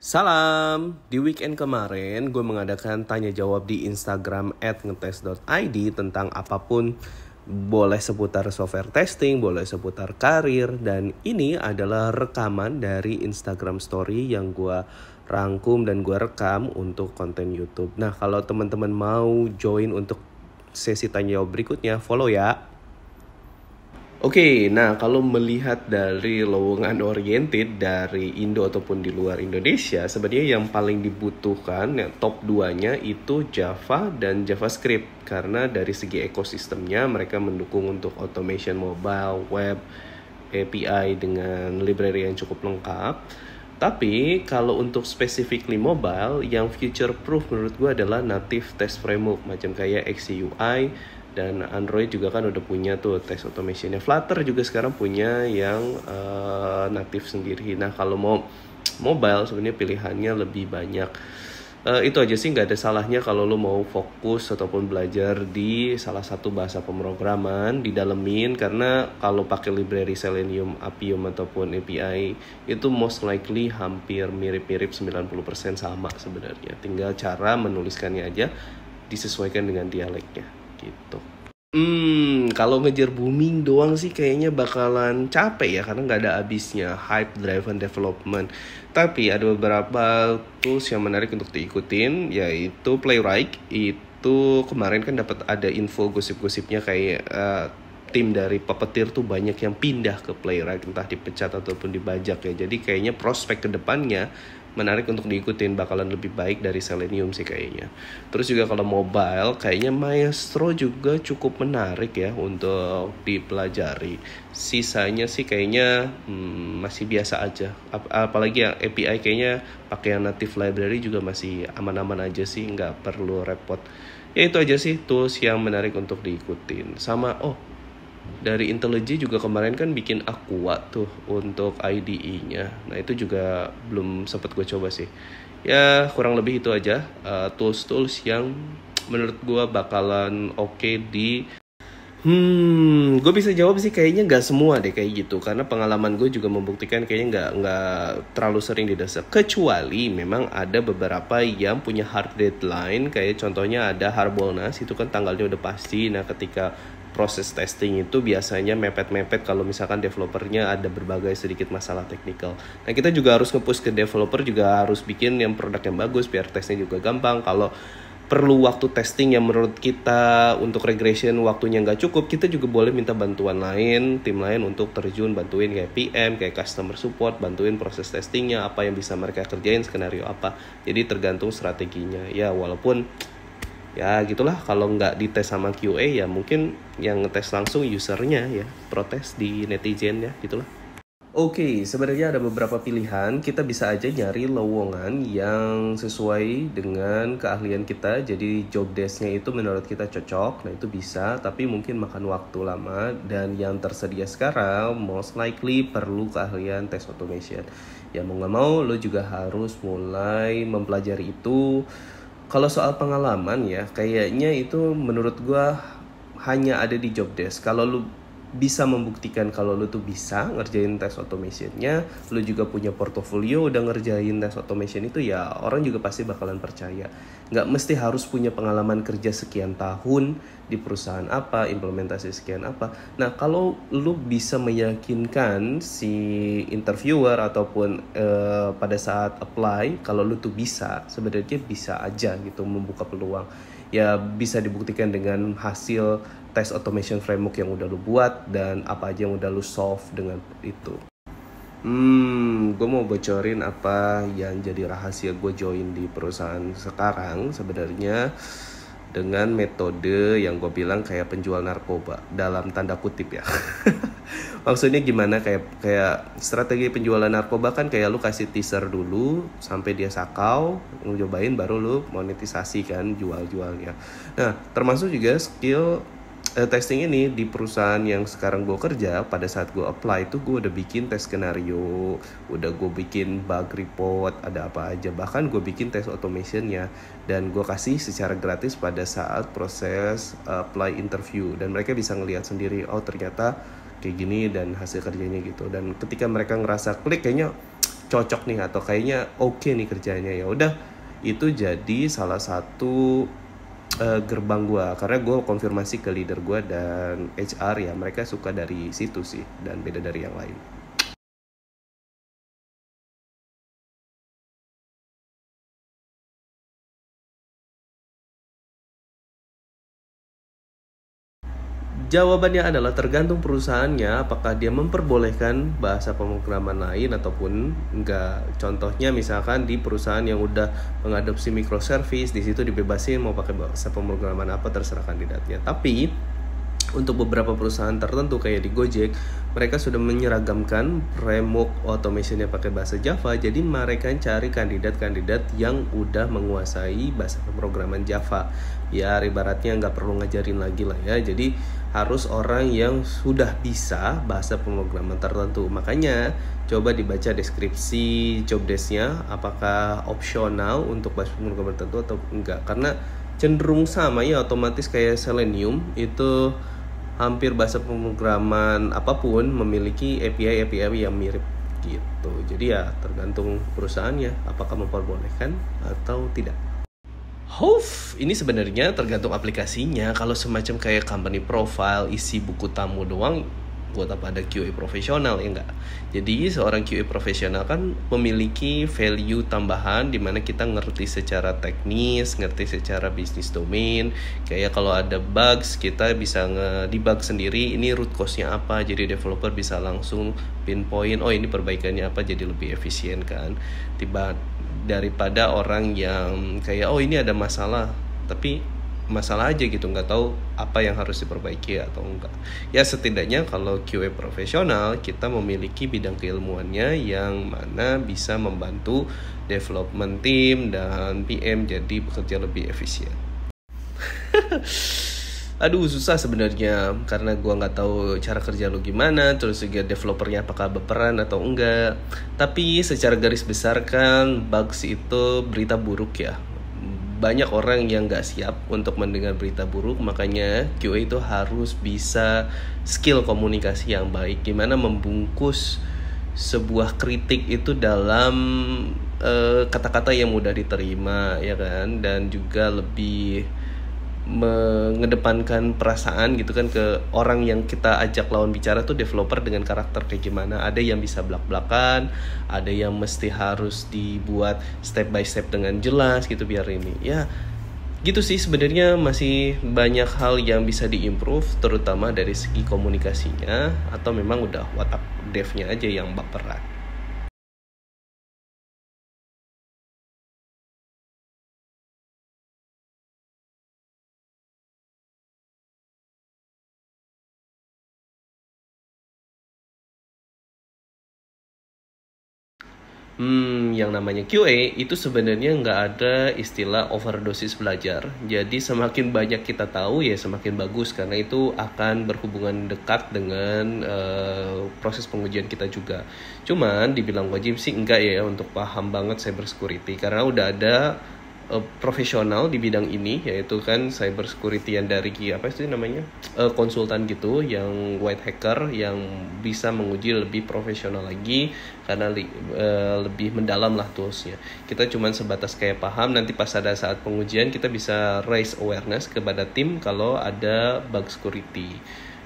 Salam, di weekend kemarin gue mengadakan tanya jawab di Instagram @ngetes.id tentang apapun, boleh seputar software testing, boleh seputar karir, dan ini adalah rekaman dari Instagram story yang gue rangkum dan gue rekam untuk konten YouTube. Nah, kalau teman-teman mau join untuk sesi tanya jawab berikutnya, follow ya. Oke, nah kalau melihat dari lowongan oriented dari Indo ataupun di luar Indonesia, sebenarnya yang paling dibutuhkan, ya, top 2-nya itu Java dan JavaScript. Karena dari segi ekosistemnya mereka mendukung untuk automation mobile, web, API dengan library yang cukup lengkap. Tapi kalau untuk specifically mobile, yang future proof menurut gue adalah native test framework macam kayak XCUI, dan Android juga kan udah punya tuh test automationnya. Flutter juga sekarang punya yang native sendiri. Nah kalau mau mobile sebenarnya pilihannya lebih banyak. Itu aja sih, nggak ada salahnya kalau lo mau fokus ataupun belajar di salah satu bahasa pemrograman, didalemin, karena kalau pakai library Selenium, Appium ataupun API itu most likely hampir mirip-mirip 90% sama sebenarnya. Tinggal cara menuliskannya aja disesuaikan dengan dialeknya gitu. Kalau ngejar booming doang sih kayaknya bakalan capek ya, karena nggak ada habisnya, hype driven development. Tapi ada beberapa tools yang menarik untuk diikutin, yaitu Playwright. Itu kemarin kan dapat ada info gosip-gosipnya kayak tim dari Puppeteer tuh banyak yang pindah ke Playwright, entah dipecat ataupun dibajak ya. Jadi kayaknya prospek ke depannya menarik untuk diikutin, bakalan lebih baik dari Selenium sih kayaknya. Terus juga kalau mobile, kayaknya Maestro juga cukup menarik ya untuk dipelajari. Sisanya sih kayaknya masih biasa aja. Apalagi yang API kayaknya pakai yang native library juga masih aman-aman aja sih, nggak perlu repot. Ya itu aja sih tools yang menarik untuk diikutin. Sama dari IntelliJ juga kemarin kan bikin Aqua tuh untuk IDE-nya. Nah itu juga belum sempat gue coba sih. Ya kurang lebih itu aja tools-tools yang menurut gue bakalan oke di... gue bisa jawab sih kayaknya nggak semua deh kayak gitu, karena pengalaman gue juga membuktikan kayaknya nggak terlalu sering didesak, kecuali memang ada beberapa yang punya hard deadline, kayak contohnya ada Harbolnas, itu kan tanggalnya udah pasti. Nah ketika proses testing itu biasanya mepet-mepet kalau misalkan developernya ada berbagai sedikit masalah teknikal. Nah kita juga harus nge-push ke developer, juga harus bikin yang produk yang bagus biar tesnya juga gampang. Kalau perlu waktu testing yang menurut kita untuk regression waktunya nggak cukup, kita juga boleh minta bantuan lain, tim lain untuk terjun bantuin kayak PM, kayak customer support, bantuin proses testingnya, apa yang bisa mereka kerjain, skenario apa. Jadi tergantung strateginya ya, walaupun ya gitulah, kalau nggak dites sama QA ya mungkin yang ngetes langsung usernya ya, protes di netizen ya gitulah. Oke, sebenarnya ada beberapa pilihan. Kita bisa aja nyari lowongan yang sesuai dengan keahlian kita. Jadi job desk-nya itu menurut kita cocok. Nah itu bisa, tapi mungkin makan waktu lama. Dan yang tersedia sekarang most likely perlu keahlian test automation. Ya mau nggak mau lo juga harus mulai mempelajari itu. Kalau soal pengalaman ya, kayaknya itu menurut gua hanya ada di job desk. Kalau lu bisa membuktikan kalau lu tuh bisa ngerjain test automationnya, lu juga punya portofolio udah ngerjain test automation itu, ya orang juga pasti bakalan percaya. Nggak mesti harus punya pengalaman kerja sekian tahun di perusahaan apa, implementasi sekian apa. Nah kalau lu bisa meyakinkan si interviewer ataupun pada saat apply kalau lu tuh bisa, sebenarnya bisa aja gitu membuka peluang. Ya bisa dibuktikan dengan hasil test automation framework yang udah lu buat dan apa aja yang udah lu solve dengan itu. Gue mau bocorin apa yang jadi rahasia gue join di perusahaan sekarang. Sebenarnya dengan metode yang gue bilang kayak penjual narkoba, dalam tanda kutip ya. Maksudnya gimana, kayak strategi penjualan narkoba kan kayak lu kasih teaser dulu sampai dia sakau, nyobain baru lu monetisasi kan, jual-jualnya. Nah termasuk juga skill testing ini di perusahaan yang sekarang gue kerja. Pada saat gue apply itu gue udah bikin tes skenario, udah gue bikin bug report, ada apa aja, bahkan gue bikin tes automationnya, dan gue kasih secara gratis pada saat proses apply interview, dan mereka bisa ngelihat sendiri, oh ternyata kayak gini dan hasil kerjanya gitu. Dan ketika mereka ngerasa klik kayaknya cocok nih atau kayaknya oke nih kerjanya, ya udah itu jadi salah satu gerbang gue, karena gue konfirmasi ke leader gue dan HR ya mereka suka dari situ sih dan beda dari yang lain. Jawabannya adalah tergantung perusahaannya apakah dia memperbolehkan bahasa pemrograman lain ataupun enggak. Contohnya misalkan di perusahaan yang udah mengadopsi microservice, di situ dibebasin mau pakai bahasa pemrograman apa terserah kandidatnya. Tapi untuk beberapa perusahaan tertentu kayak di Gojek, mereka sudah menyeragamkan framework automationnya pakai bahasa Java. Jadi mereka cari kandidat-kandidat yang udah menguasai bahasa pemrograman Java. Ya ibaratnya nggak perlu ngajarin lagi lah ya. Jadi harus orang yang sudah bisa bahasa pemrograman tertentu. Makanya coba dibaca deskripsi job desk-nya apakah opsional untuk bahasa pemrograman tertentu atau enggak. Karena cenderung sama ya, otomatis kayak Selenium itu hampir bahasa pemrograman apapun memiliki API yang mirip gitu. Jadi ya tergantung perusahaannya apakah memperbolehkan atau tidak. Ini sebenarnya tergantung aplikasinya. Kalau semacam kayak company profile, isi buku tamu doang, buat apa ada QA profesional ya enggak. Jadi seorang QA profesional kan memiliki value tambahan di mana kita ngerti secara teknis, ngerti secara bisnis domain. Kayak kalau ada bugs kita bisa nge-debug sendiri ini root cause-nya apa. Jadi developer bisa langsung pinpoint oh ini perbaikannya apa, jadi lebih efisien kan. Daripada orang yang kayak oh ini ada masalah tapi masalah aja gitu, nggak tahu apa yang harus diperbaiki atau enggak. Ya setidaknya kalau QA profesional kita memiliki bidang keilmuannya yang mana bisa membantu development team dan PM jadi bekerja lebih efisien. Aduh susah sebenarnya karena gua nggak tahu cara kerja lu gimana, terus juga developernya apakah berperan atau enggak. Tapi secara garis besar kan bugs itu berita buruk ya. Banyak orang yang nggak siap untuk mendengar berita buruk, makanya QA itu harus bisa skill komunikasi yang baik. Gimana membungkus sebuah kritik itu dalam kata-kata yang mudah diterima ya kan, dan juga lebih mengedepankan perasaan gitu kan ke orang yang kita ajak lawan bicara tuh developer dengan karakter kayak gimana. Ada yang bisa belak-belakan, ada yang mesti harus dibuat step by step dengan jelas gitu biar ini. Ya gitu sih sebenarnya masih banyak hal yang bisa diimprove terutama dari segi komunikasinya, atau memang udah watak devnya aja yang baperan. Yang namanya QA itu sebenarnya nggak ada istilah overdosis belajar. Jadi semakin banyak kita tahu ya semakin bagus, karena itu akan berhubungan dekat dengan proses pengujian kita juga. Cuman dibilang wajib sih enggak ya untuk paham banget cyber security, karena udah ada profesional di bidang ini, yaitu kan cyber security yang dari apa sih namanya konsultan gitu, yang white hacker yang bisa menguji lebih profesional lagi karena lebih mendalam lah toolsnya. Kita cuman sebatas kayak paham, nanti pas ada saat pengujian kita bisa raise awareness kepada tim kalau ada bug security.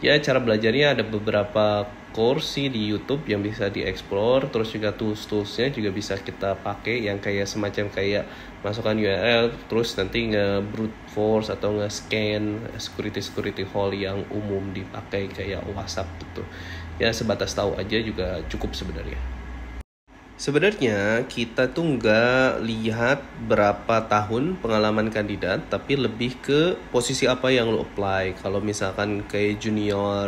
Ya cara belajarnya ada beberapa course sih di YouTube yang bisa dieksplor, terus juga tools-toolsnya juga bisa kita pakai yang kayak semacam kayak masukkan URL terus nanti nge-brute force atau nge-scan security hole yang umum dipakai kayak WhatsApp gitu. Ya sebatas tahu aja juga cukup sebenarnya. Sebenarnya kita tuh nggak lihat berapa tahun pengalaman kandidat, tapi lebih ke posisi apa yang lo apply. Kalau misalkan kayak junior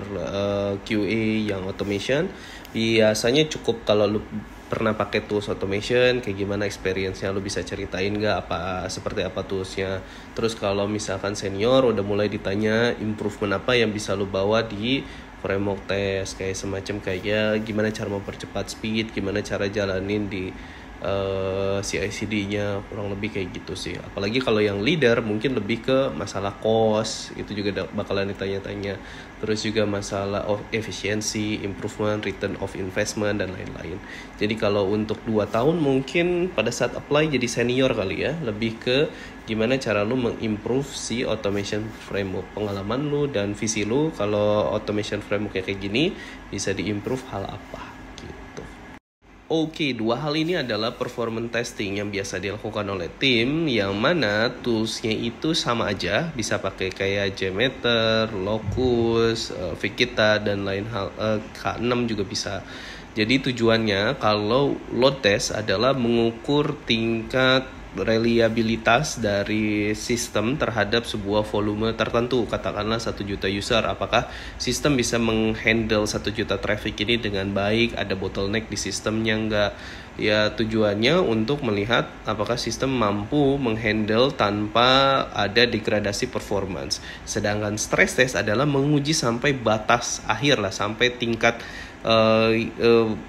QA yang automation, biasanya cukup kalau lo pernah pakai tools automation, kayak gimana experience-nya, lo bisa ceritain nggak seperti apa toolsnya. Terus kalau misalkan senior udah mulai ditanya improvement apa yang bisa lo bawa di framework test, kayak semacam kayak gimana cara mempercepat speed, gimana cara jalanin di CI/CD-nya kurang lebih kayak gitu sih. Apalagi kalau yang leader mungkin lebih ke masalah cost, itu juga bakalan ditanya-tanya. Terus juga masalah of efficiency, improvement, return of investment dan lain-lain. Jadi kalau untuk 2 tahun mungkin pada saat apply jadi senior kali ya, lebih ke gimana cara lu mengimprove si automation framework, pengalaman lu dan visi lu kalau automation framework kayak gini bisa diimprove hal apa gitu. Oke, dua hal ini adalah performance testing yang biasa dilakukan oleh tim yang mana toolsnya itu sama aja, bisa pakai kayak JMeter, Locus, Vikita dan lain hal, K6 juga bisa. Jadi tujuannya kalau load test adalah mengukur tingkat reliabilitas dari sistem terhadap sebuah volume tertentu, katakanlah 1 juta user, apakah sistem bisa menghandle 1 juta traffic ini dengan baik, ada bottleneck di sistemnya enggak. Ya tujuannya untuk melihat apakah sistem mampu menghandle tanpa ada degradasi performance. Sedangkan stress test adalah menguji sampai batas akhir lah, sampai tingkat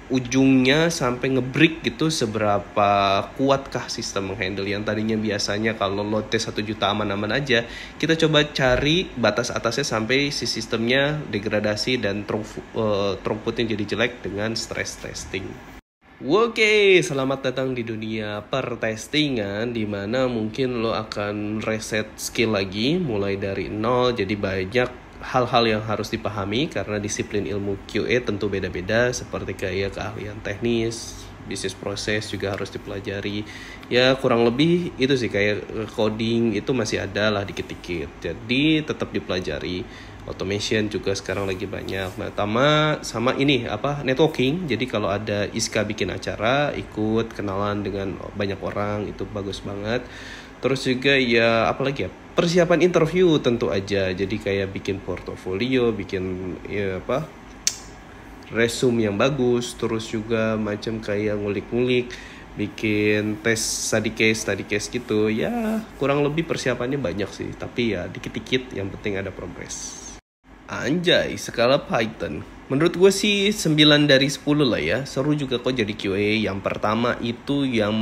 ujungnya sampai ngebreak gitu, seberapa kuatkah sistem menghandle. Yang tadinya biasanya kalau load test 1 juta aman-aman aja, kita coba cari batas atasnya sampai si sistemnya degradasi dan throughputnya jadi jelek dengan stress testing. Oke, selamat datang di dunia pertestingan, dimana mungkin lo akan reset skill lagi mulai dari nol. Jadi banyak hal-hal yang harus dipahami karena disiplin ilmu QA tentu beda-beda, seperti kayak keahlian teknis, bisnis proses juga harus dipelajari. Ya kurang lebih itu sih, kayak coding itu masih ada lah dikit-dikit, jadi tetap dipelajari. Automation juga sekarang lagi banyak. Nah, sama ini networking. Jadi kalau ada ISKA bikin acara, ikut kenalan dengan banyak orang, itu bagus banget. Terus juga ya apalagi ya, persiapan interview tentu aja. Jadi kayak bikin portofolio, bikin resume yang bagus. Terus juga macam kayak ngulik-ngulik, bikin tes study case gitu. Ya kurang lebih persiapannya banyak sih, tapi ya dikit-dikit, yang penting ada progres. Anjay, skala Python. Menurut gue sih 9 dari 10 lah ya. Seru juga kok jadi QA. Yang pertama itu yang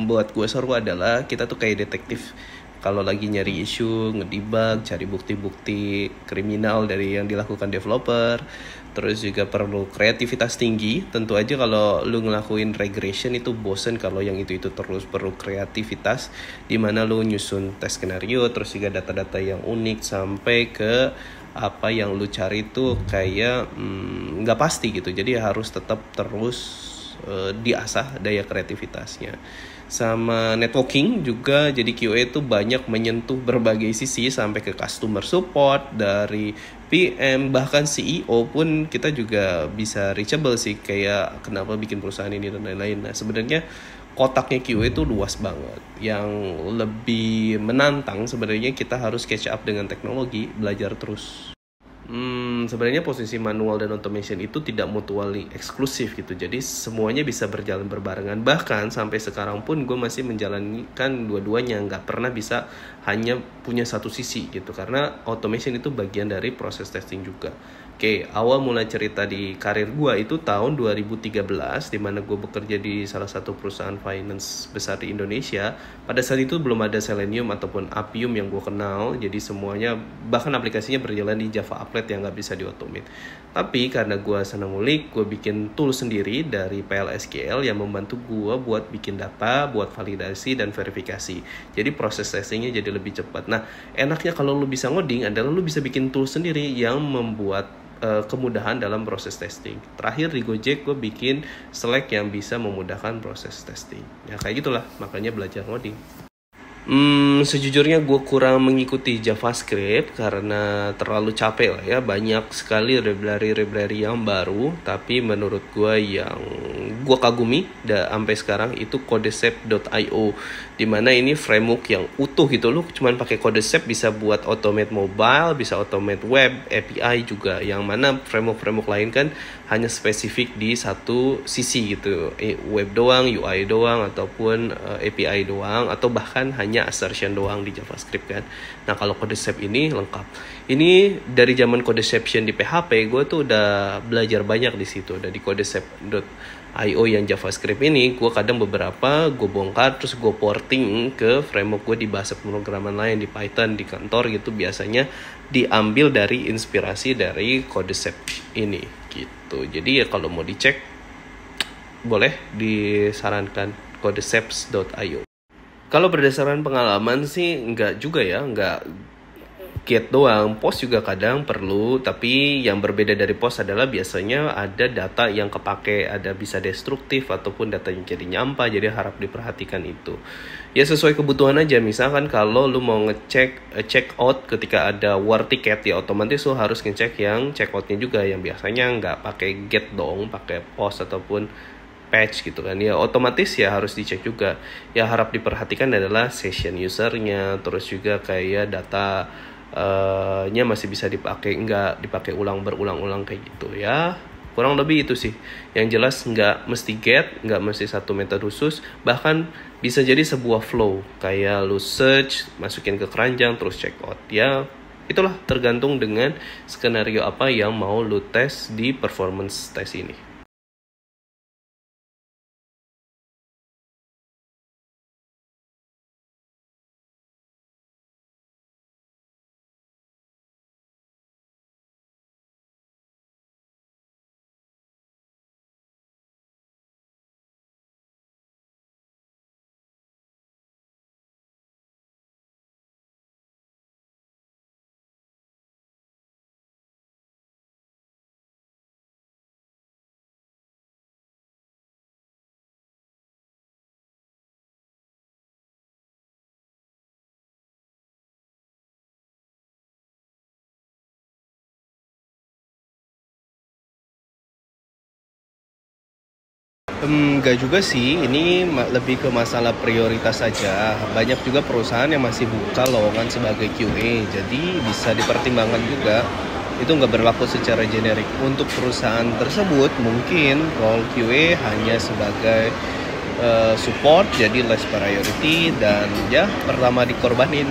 buat gue seru adalah kita tuh kayak detektif. Kalau lagi nyari isu, ngedebug, cari bukti-bukti kriminal dari yang dilakukan developer. Terus juga perlu kreativitas tinggi. Tentu aja kalau lu ngelakuin regression itu bosen kalau yang itu terus, perlu kreativitas. Dimana lu nyusun tes skenario, terus juga data-data yang unik sampai ke apa yang lu cari itu kayak nggak pasti gitu. Jadi harus tetap terus diasah daya kreativitasnya. Sama networking juga, jadi QA itu banyak menyentuh berbagai sisi sampai ke customer support, dari PM bahkan CEO pun kita juga bisa reachable sih, kayak kenapa bikin perusahaan ini dan lain-lain. Nah sebenarnya kotaknya QA itu luas banget. Yang lebih menantang sebenarnya kita harus catch up dengan teknologi, belajar terus. Sebenarnya posisi manual dan automation itu tidak mutually eksklusif gitu. Jadi semuanya bisa berjalan berbarengan. Bahkan sampai sekarang pun gue masih menjalankan dua-duanya. Nggak pernah bisa hanya punya satu sisi gitu. Karena automation itu bagian dari proses testing juga. Oke, awal mulai cerita di karir gue itu tahun 2013, di mana gue bekerja di salah satu perusahaan finance besar di Indonesia. Pada saat itu belum ada Selenium ataupun Appium yang gue kenal, jadi semuanya, bahkan aplikasinya berjalan di Java Applet yang nggak bisa di-automate. Tapi karena gue senang ngulik, gue bikin tool sendiri dari PLSQL yang membantu gue buat bikin data, buat validasi dan verifikasi. Jadi proses testingnya jadi lebih cepat. Nah, enaknya kalau lu bisa ngoding adalah lu bisa bikin tool sendiri yang membuat kemudahan dalam proses testing. Terakhir di Gojek gue bikin Slack yang bisa memudahkan proses testing. Ya kayak gitulah, makanya belajar ngoding. Sejujurnya gue kurang mengikuti JavaScript karena terlalu capek lah ya. Banyak sekali library yang baru. Tapi menurut gue yang gue kagumi sampai sekarang itu Codesep.io, dimana ini framework yang utuh gitu. Lu cuman pakai Codesep bisa buat automate mobile, bisa automate web, API juga. Yang mana framework lain kan hanya spesifik di satu sisi gitu, web doang, UI doang, ataupun API doang, atau bahkan hanya assertion doang di JavaScript kan. Nah kalau Codesep ini lengkap. Ini dari zaman Codeception di PHP, gue tuh udah belajar banyak di situ. Udah di Codesep.io I/O yang JavaScript ini, gue kadang beberapa gue bongkar terus gue porting ke framework gue di bahasa pemrograman lain, di Python, di kantor gitu. Biasanya diambil dari inspirasi dari Codecept ini gitu. Jadi ya kalau mau dicek boleh disarankan codecept.io. Kalau berdasarkan pengalaman sih enggak juga ya, enggak Git doang, post juga kadang perlu, tapi yang berbeda dari post adalah biasanya ada data yang kepake, ada bisa destruktif ataupun data yang jadi nyampah, jadi harap diperhatikan itu. Ya sesuai kebutuhan aja, misalkan kalau lu mau ngecek check out ketika ada war ticket, ya otomatis lu harus ngecek yang check outnya juga, yang biasanya nggak pakai get dong, pakai post ataupun patch gitu kan, ya otomatis ya harus dicek juga. Ya harap diperhatikan adalah session usernya, terus juga kayak data nya masih bisa dipakai, nggak dipakai berulang-ulang kayak gitu ya. Kurang lebih itu sih. Yang jelas nggak mesti get, nggak mesti satu metode khusus, bahkan bisa jadi sebuah flow kayak lu search, masukin ke keranjang terus check out ya. Itulah tergantung dengan skenario apa yang mau lu tes di performance test ini. Enggak juga sih, ini lebih ke masalah prioritas saja. Banyak juga perusahaan yang masih buka lowongan sebagai QA, jadi bisa dipertimbangkan juga. Itu nggak berlaku secara generik. Untuk perusahaan tersebut, mungkin role QA hanya sebagai support, jadi less priority, dan ya pertama dikorbanin.